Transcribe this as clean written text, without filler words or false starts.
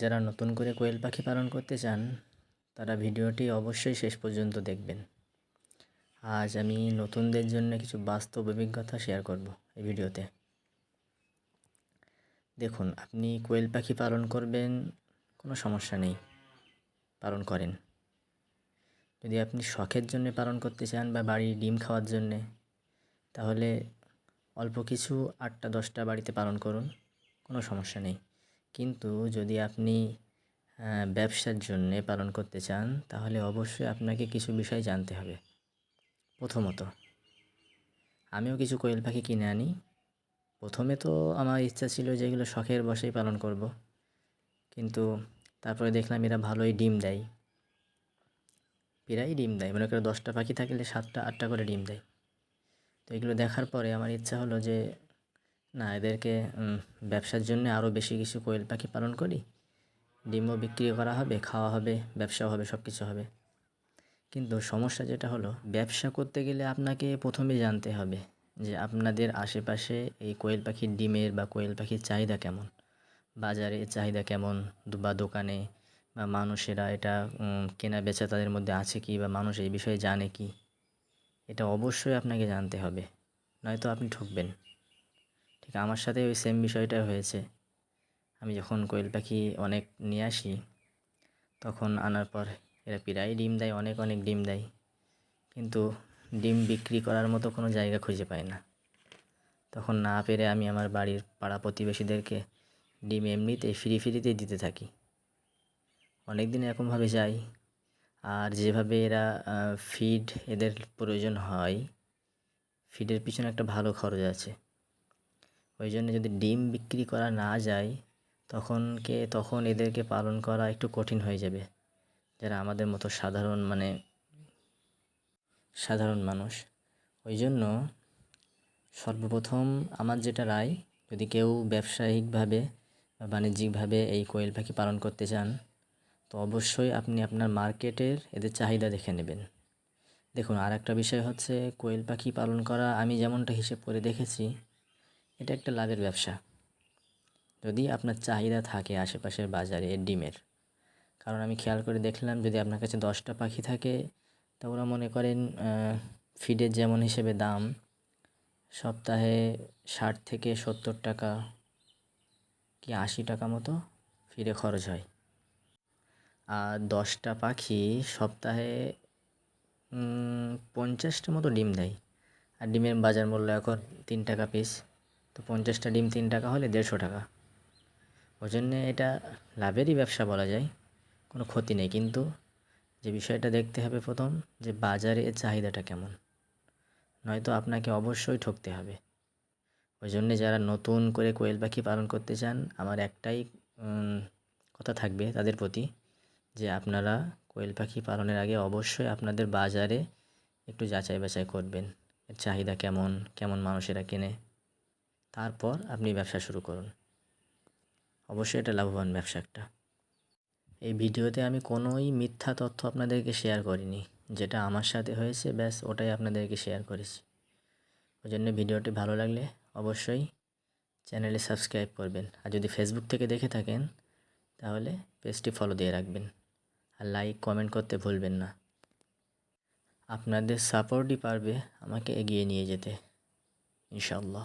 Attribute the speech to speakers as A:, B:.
A: যারা নতুন করে কোয়েল পাখি পালন করতে চান তারা ভিডিওটি অবশ্যই শেষ পর্যন্ত দেখবেন। আজ আমি নতুনদের জন্য কিছু বাস্তব অভিজ্ঞতা শেয়ার করব এই ভিডিওতে। দেখুন, আপনি কোয়েল পাখি পালন করবেন, কোনো সমস্যা নেই, পালন করেন। যদি আপনি শখের জন্য পালন করতে চান বা বাড়ির ডিম খাওয়ার জন্যে, তাহলে অল্প কিছু 8টা-10টা বাড়িতে পালন করুন, কোনো সমস্যা নেই। কিন্তু যদি আপনি ব্যবসার জন্যে পালন করতে চান, তাহলে অবশ্যই আপনাকে কিছু বিষয় জানতে হবে। প্রথমত, আমিও কিছু কোয়েল পাখি কিনে আনি। প্রথমে তো আমার ইচ্ছা ছিল যে এগুলো শখের বশেই পালন করব, কিন্তু তারপরে দেখলাম এরা ভালোই ডিম দেয়, প্রায়ই ডিম দেয়। মনে করো 10টা পাখি থাকলে 7টা-8টা করে ডিম দেয়। তো এগুলো দেখার পরে আমার ইচ্ছা হলো যে না, এদেরকে ব্যবসার জন্য আরও বেশি কিছু কোয়েল পাখি পালন করি। ডিমও বিক্রি করা হবে, খাওয়া হবে, ব্যবসাও হবে, সব কিছু হবে। কিন্তু সমস্যা যেটা হলো, ব্যবসা করতে গেলে আপনাকে প্রথমে জানতে হবে যে আপনাদের আশেপাশে এই কোয়েল পাখির ডিমের বা কোয়েল পাখির চাহিদা কেমন, বাজারে চাহিদা কেমন, বা দোকানে বা মানুষেরা এটা কেনা বেচা তাদের মধ্যে আছে কি, বা মানুষ এই বিষয়ে জানে কি, এটা অবশ্যই আপনাকে জানতে হবে, নয়তো আপনি ঠকবেন। ঠিক আমার সাথে ওই সেম বিষয়টা হয়েছে। আমি যখন কোয়েল পাখি অনেক নিয়ে আসি, তখন আনার পর এরা প্রায় ডিম দেয়, অনেক অনেক ডিম দেয়, কিন্তু ডিম বিক্রি করার মতো কোনো জায়গা খুঁজে পাই না। তখন না পেরে আমি আমার বাড়ির পাড়া প্রতিবেশীদেরকে ডিম এমনিতেই ফ্রিতেই দিতে থাকি। অনেক দিন এরকমভাবে যায়। আর যেভাবে এরা ফিড এদের প্রয়োজন হয়, ফিডের পিছনে একটা ভালো খরচ আছে। ওই জন্য যদি ডিম বিক্রি করা না যায়, তখন এদেরকে পালন করা একটু কঠিন হয়ে যাবে, যারা আমাদের মতো সাধারণ মানুষ। ওই জন্য সর্বপ্রথম আমার যেটা রায়, যদি কেউ ব্যবসায়িকভাবে বা বাণিজ্যিকভাবে এই কোয়েল পাখি পালন করতে চান, তো অবশ্যই আপনি আপনার মার্কেটের এদের চাহিদা দেখে নেবেন। দেখুন, আর একটা বিষয় হচ্ছে, কোয়েল পাখি পালন করা আমি যেমনটা হিসেব করে দেখেছি, এটা একটা লাভের ব্যবসা, যদি আপনার চাহিদা থাকে আশেপাশের বাজারে ডিমের। কারণ আমি খেয়াল করে দেখলাম, যদি আপনার কাছে 10টা পাখি থাকে, তা ওরা মনে করেন ফিডের যেমন হিসেবে দাম, সপ্তাহে 60 থেকে 70 টাকা কি 80 টাকা মতো ফিডে খরচ হয়। আর 10টা পাখি সপ্তাহে 50টা মতো ডিম দেয়। আর ডিমের বাজার মূল্য এখন 3 টাকা পিস। তো 50টা ডিম 3 টাকা হলে 150 টাকা। ওই জন্যে এটা লাভেরই ব্যবসা বলা যায়, কোনো ক্ষতি নেই। কিন্তু যে বিষয়টা দেখতে হবে প্রথম, যে বাজারে এর চাহিদাটা কেমন, নয়তো আপনাকে অবশ্যই ঠকতে হবে। ওই জন্যে যারা নতুন করে কোয়েল পাখি পালন করতে চান, আমার একটাই কথা থাকবে তাদের প্রতি, যে আপনারা কোয়েল পাখি পালনের আগে অবশ্যই আপনাদের বাজারে একটু যাচাই বাছাই করবেন, এর চাহিদা কেমন, কেমন মানুষেরা কেনে, তারপর আপনি ব্যবসা শুরু করুন। অবশ্যই এটা লাভবান ব্যবসা একটা। এই ভিডিওতে আমি কোনোই মিথ্যা তথ্য আপনাদেরকে শেয়ার করিনি, যেটা আমার সাথে হয়েছে ব্যাস ওটাই আপনাদেরকে শেয়ার করেছি। ওই জন্য ভিডিওটি ভালো লাগলে অবশ্যই চ্যানেলে সাবস্ক্রাইব করবেন। আর যদি ফেসবুক থেকে দেখে থাকেন, তাহলে পেজটি ফলো দিয়ে রাখবেন। আর লাইক কমেন্ট করতে ভুলবেন না। আপনাদের সাপোর্টই পারবে আমাকে এগিয়ে নিয়ে যেতে, ইনশাআল্লাহ।